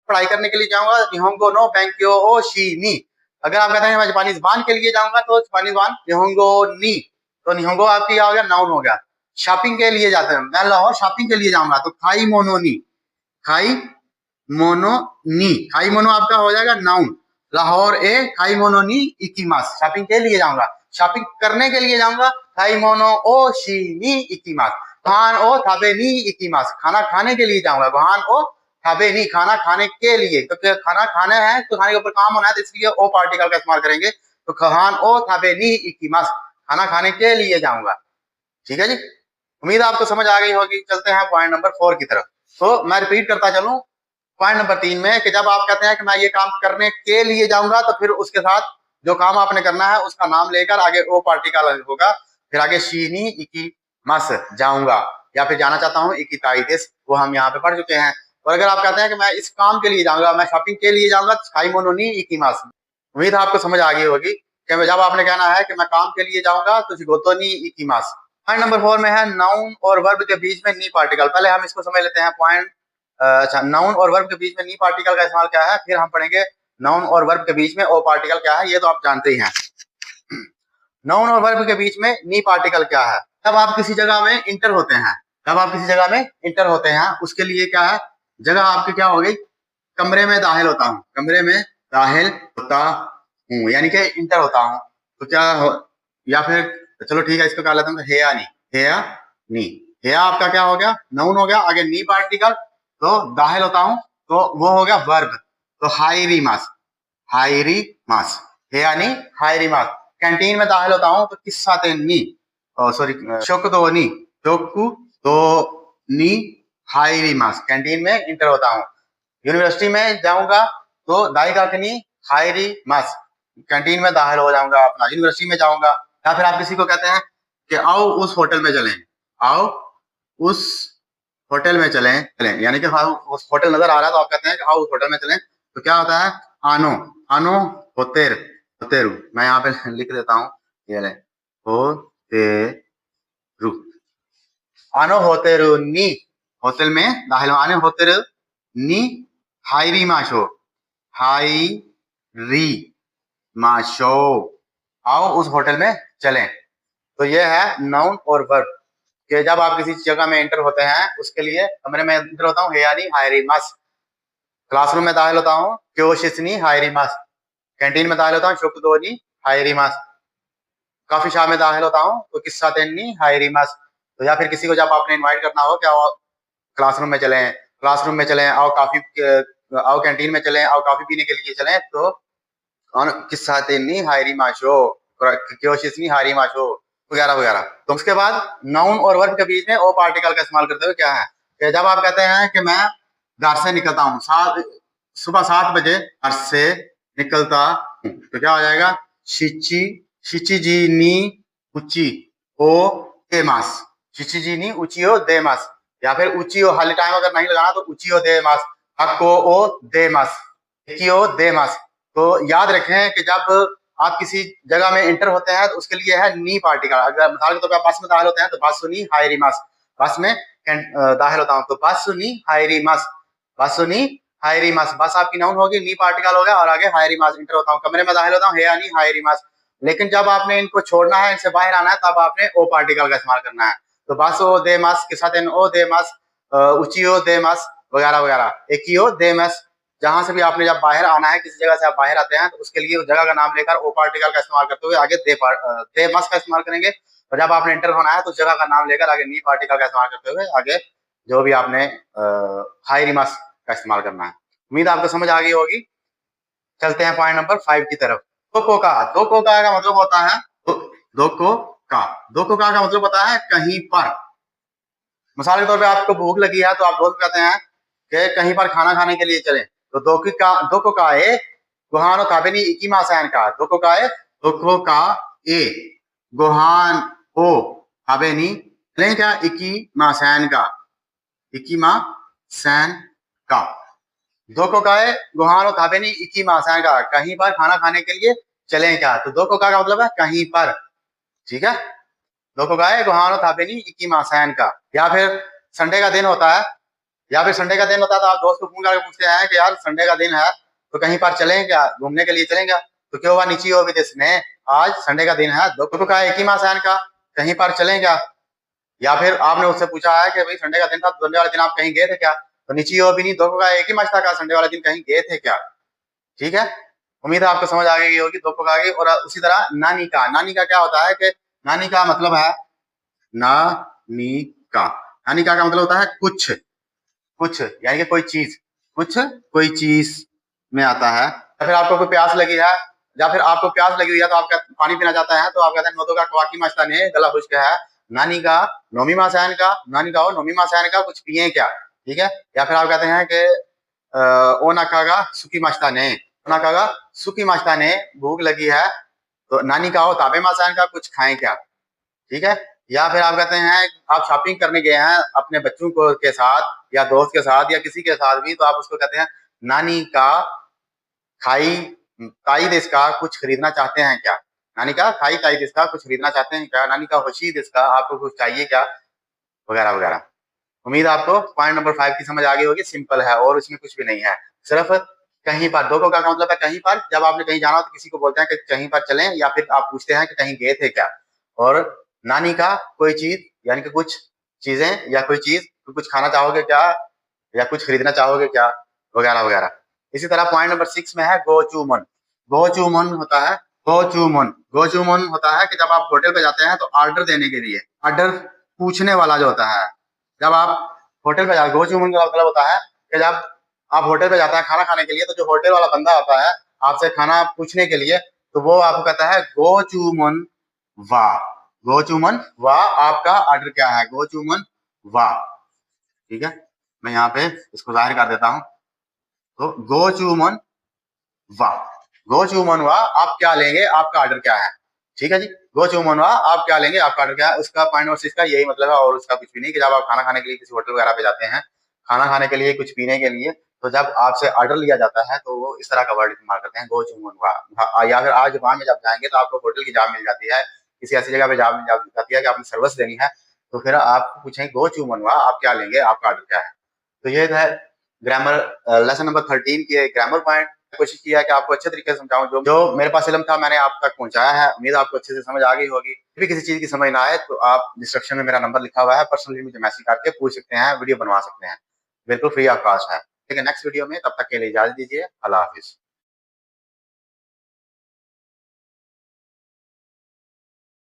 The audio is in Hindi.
पढ़ाई करने के लिए जाऊंगा निहोंगो नो बेंक्यो ओ शी नी। अगर आप कहते हैं मैं जापानी ज़बान के लिए जाऊंगा तो जापानी ज़बान निहोंगो नी। तो निहोंगो आपकी क्या हो गया, नाउन हो गया। शॉपिंग के लिए जाते हैं, मैं लाहौर शॉपिंग के लिए जाऊंगा तो खाई मोनो नी, खाई मोनो नी, खाई मोनो आपका हो जाएगा नाउन। लाहौर ए खाई मोनो नी इकीमास, शॉपिंग के लिए जाऊंगा। शॉपिंग करने के लिए जाऊंगा खाई मोनो ओ शी नी इकीमास। गोहान ओ थाबे नी इकीमास, खाना खाने के लिए जाऊंगा। गोहान ओ थाबे नी, खाना खाने के लिए, क्योंकि तो खाना खाना है तो खाने के ऊपर काम होना है तो इसलिए ओ पार्टिकल का इस्तेमाल करेंगे। तो गोहान ओ थाबे नी इकीमास, खाना खाने के लिए जाऊंगा। ठीक है जी, उम्मीद आपको समझ आ गई होगी। चलते हैं पॉइंट नंबर 4 की तरफ। तो मैं रिपीट करता चलूं पॉइंट नंबर 3 में कि जब आप कहते हैं कि मैं ये काम करने के लिए जाऊंगा तो फिर उसके साथ जो काम आपने करना है उसका नाम लेकर आगे ओ पार्टिकल होगा, फिर आगे शीनी इकी मस जाऊंगा, या फिर जाना चाहता हूँ इकी ताइदिस, वो हम यहाँ पे पढ़ चुके हैं। और अगर आप कहते हैं कि मैं इस काम के लिए जाऊंगा, मैं शॉपिंग के लिए जाऊंगा, छाईमोनोनी इकी मस। उम्मीद आपको समझ आ गई होगी कि जब आपने कहना है कि मैं काम के लिए जाऊंगा तो गोतोनी इकी मस। पॉइंट नंबर 4 में है नाउन और वर्ब के बीच में नी पार्टिकल। पहले हम इसको समझ लेते हैं पॉइंट। अच्छा, नाउन और वर्ब के बीच में नी पार्टिकल का इस्तेमाल क्या है, फिर हम पढ़ेंगे नाउन और वर्ब के बीच में ओ पार्टिकल क्या है, ये तो आप जानते ही हैं। नाउन और वर्ब के बीच में नी पार्टिकल क्या है, तब आप किसी जगह में इंटर होते हैं, तब आप किसी जगह में इंटर होते हैं, उसके लिए क्या है, जगह आपकी क्या हो गई, कमरे में दाखिल होता हूँ, कमरे में दाखिल होता हूँ, यानी कि इंटर होता हूँ। तो क्या हो, या फिर चलो ठीक है इसको कहा लेता हूँ हेया नी, हेया नी, हेया आपका क्या हो गया, नाउन हो गया, आगे नी पार्टिकल, तो दाखिल होता हूँ तो वो हो गया वर्ब, तो हाईरी मास, हाईरी मास, हेया नी हाईरी मास। कैंटीन में दाखिल होता हूँ तो किस्सा ते नी, सॉरी शोक दो नी, शोकु दो नी हाईरी मास, कैंटीन में इंटर होता हूँ। यूनिवर्सिटी में जाऊंगा तो दाइकाकनी हाईरी मास, कैंटीन में दाखिल हो जाऊंगा अपना, यूनिवर्सिटी में जाऊंगा। या फिर आप किसी को कहते हैं कि आओ उस होटल में चलें, आओ उस होटल में चलें, चलें यानी कि उस होटल नजर आ रहा है तो आप कहते हैं कि आओ उस होटल में चलें, तो क्या होता है आनो, आनो होतेर, होतेरु, मैं यहाँ पे लिख देता हूँ, ये ले होतेरु, आनो होतेरु नी, होटल में दाखिल आने होतेरु नी हाईरी माशो, हाईरी माशो, आओ उस होटल में चलें। तो ये है नाउन और वर्ब कि जब आप किसी जगह में एंटर होते हैं उसके लिए, कमरे में एंटर होता हूँ हेयानी हायरी मस, क्लासरूम में दाखिल होता हूँ क्योशिसनी हायरी मस, कैंटीन में दाखिल होता हूँ शुक्दोनी हायरी मस, काफी शॉप में दाखिल होता हूँ तो किस्सा तेनी हायरी मस। तो या फिर किसी को जब आपने इनवाइट करना हो क्या क्लासरूम में चलें, क्लासरूम में चलें, आओ काफी, आओ कैंटीन में चलें, आओ कॉफी पीने के लिए चलें, तो किस्सा तेनी हायरी माशो, क्योशिसनी हायरी माशो वगैरह वगैरह। तो उसके बाद नाउन और वर्ब के बीच में ओ पार्टिकल का इस्तेमाल करते हुए क्या है कि जब आप कहते हैं कि मैं घर से निकलता हूँ, सुबह 7 बजे घर से निकलता हूँ, तो क्या हो जाएगा शिची, शिची जी नी उची ओ देमास, शिची जी नी उचियो देमास, या फिर उचियो हाली टाइम अगर नहीं लगाना तो उचियो देमास, हको ओ देमास, कियो देमास। तो याद रखें कि जब आप किसी जगह में इंटर होते हैं तो उसके लिए है नी पार्टिकल। अगर मिसाल के तौर पर बस में दाखिल होते हैं तो बासुनी हायरी मस, बस में दाखिल होता हूँ तो बासुनी हायरी मस, बासुनी हायरी मस, बस आपकी नाउन होगी, नी पार्टिकल हो गया और आगे हायरी मस, इंटर होता हूँ, कमरे में दाखिल होता हूँ हेयानी हायरी मस। लेकिन जब आपने इनको छोड़ना है, इनसे बाहर आना है, तब आपने ओ पार्टिकल का इस्तेमाल करना है। तो बस ओ दे मस के साथ ओ दे मस, उचियो दे मस वगैरह वगैरह, एकियो दे मस। जहां से भी आपने जब बाहर आना है, किसी जगह से आप बाहर आते हैं तो उसके लिए उस जगह का नाम लेकर ओ पार्टिकल का इस्तेमाल करते हुए आगे दे मस का इस्तेमाल करेंगे। और जब आपने इंटर होना है तो उस जगह का नाम लेकर आगे नी पार्टिकल का इस्तेमाल करते हुए आगे जो भी आपने हाई रिमस का इस्तेमाल करना है। उम्मीद आपको समझ आ गई होगी। चलते हैं पॉइंट नंबर 5 की तरफ। दोको का, दोको का मतलब होता है दोको का, दोको का मतलब होता है कहीं पर। मिसाल के तौर पे आपको भूख लगी है तो आप दोस्त कहते हैं कि कहीं पर खाना खाने के लिए चलें, तो दोको का ए गोहानो काबेनी इकीमा सैन का, दोको का ए, दोको का ए गोहान ओ काबेनी चलें क्या इकीमा सैन का, इकीमा सैन का, दोको का ए गोहानो काबेनी इकीमा सैन का, कहीं पर खाना खाने के लिए चलें क्या। तो दोको का मतलब है कहीं पर, ठीक है, दोको का ए गोहानो काबेनी इकीमा सैन का। या फिर संडे का दिन होता है या फिर संडे का दिन होता है तो आप दोस्त को फोन करके पूछते हैं कि यार संडे का दिन है तो कहीं पर चलें क्या, घूमने के लिए चलें क्या? तो क्यों हुआ नीची हो विदेश ने, आज संडे का दिन है, दो का एक ही मास है इनका, कहीं पर चलें क्या? या फिर आपने उससे पूछा है कि भाई संडे का दिन था तो संडे वाले दिन आप कहीं गए थे क्या? तो नीची हो भी नहीं, दो का एक ही मास था, संडे वाले दिन कहीं गए थे क्या? ठीक है, उम्मीद है आपको समझ आ गई होगी, दो का आगे। और उसी तरह नानी का, नानी का क्या होता है कि नानी का मतलब है नानी का, नानी का मतलब होता है कुछ, कुछ यानी कि कोई चीज, कुछ कोई चीज में आता है। या फिर आपको कोई प्यास लगी है, या फिर आपको प्यास लगी हुई है तो आप पानी पीना चाहता है तो आप कहते हैं नोदो का कवाकी मास्ता ने गला खुश्क है, नानी का नोमी मासायन का, नानी का हो नोमी मासायन का, कुछ पिए क्या? ठीक है, या फिर आप कहते हैं कि ओ नाकागा सुकी मास्ता ने, ओनाकागा सुकी मास्ता ने, भूख लगी है तो नानी का हो ताबे मासायन का, कुछ खाएं क्या? ठीक है, या फिर आप कहते हैं आप शॉपिंग करने गए हैं अपने बच्चों को के साथ या दोस्त के साथ या किसी के साथ भी, तो आप उसको कहते हैं नानी का खाई काई देश का, कुछ खरीदना चाहते हैं क्या? नानी का खाई काई देश का, कुछ खरीदना चाहते हैं क्या? नानी का होशी देश का, आपको कुछ चाहिए क्या? वगैरह वगैरह। उम्मीद आपको पॉइंट नंबर 5 की समझ आ गई होगी, सिंपल है और उसमें कुछ भी नहीं है, सिर्फ कहीं पर, दो का मतलब है कहीं पर, जब आपने कहीं जाना हो तो किसी को बोलते हैं कि कहीं पर चलें, या फिर आप पूछते हैं कि कहीं गए थे क्या? और नानी का कोई चीज यानी कि कुछ चीजें या कोई चीज, तो कुछ खाना चाहोगे क्या या कुछ खरीदना चाहोगे क्या, वगैरह वगैरह। इसी तरह पॉइंट नंबर 6 में है गोचूमन। गोचूमन होता है, गोचूमन, गोचूमन होता है कि जब आप होटल पे जाते हैं तो ऑर्डर देने के लिए, ऑर्डर पूछने वाला जो होता है, जब आप होटल पे जाते, गोचूमन का मतलब होता है कि जब आप होटल पे जाते हैं खाना खाने के लिए तो जो होटल वाला बंदा होता है आपसे खाना पूछने के लिए, तो वो आपको कहता है गोचूमन वाह, गोचूमन वाह, आपका ऑर्डर क्या है, गोचूमन वाह। ठीक है, मैं यहाँ पे इसको जाहिर कर देता हूँ, तो गोचूमन वाह, गोचूमन वाह, आप क्या लेंगे, आपका ऑर्डर क्या है? ठीक है जी, गोचूमन वाह, आप क्या लेंगे, आपका ऑर्डर क्या है? उसका पॉइंट नंबर 6 का यही मतलब है और उसका कुछ भी नहीं, कि जब आप खाना खाने के लिए किसी होटल वगैरह पे जाते हैं, खाना खाने के लिए, कुछ पीने के लिए, तो जब आपसे ऑर्डर लिया जाता है तो वो इस तरह का वर्ड इस्तेमाल करते हैं, गोचूमन वाह। या फिर आज जापान में जब जाएंगे तो आपको होटल की जॉब मिल जाती है, किसी ऐसी जगह पे जॉब मिल जाती है कि आपने सर्विस देनी है, तो फिर आप पूछेंगे गोचूमन वाह, आप क्या लेंगे, आपका ऑर्डर क्या है? तो ये है ग्रामर, लेसन नंबर 13 के ग्रामर पॉइंट। कोशिश किया है कि आपको अच्छे तरीके से समझाऊं, जो मेरे पास इल्म था मैंने आप तक पहुंचाया है, उम्मीद आपको अच्छे से समझ आ गई होगी। भी किसी चीज की समझ ना आए तो आप डिस्क्रिप्शन में मेरा नंबर लिखा हुआ है, पर्सनली मुझे मैसेज करके पूछ सकते हैं, वीडियो बनवा सकते हैं, बिल्कुल फ्री ऑफ कॉस्ट है। ठीक है, नेक्स्ट वीडियो में, तब तक के लिए इजाजत दीजिए, अल्लाह हाफिज।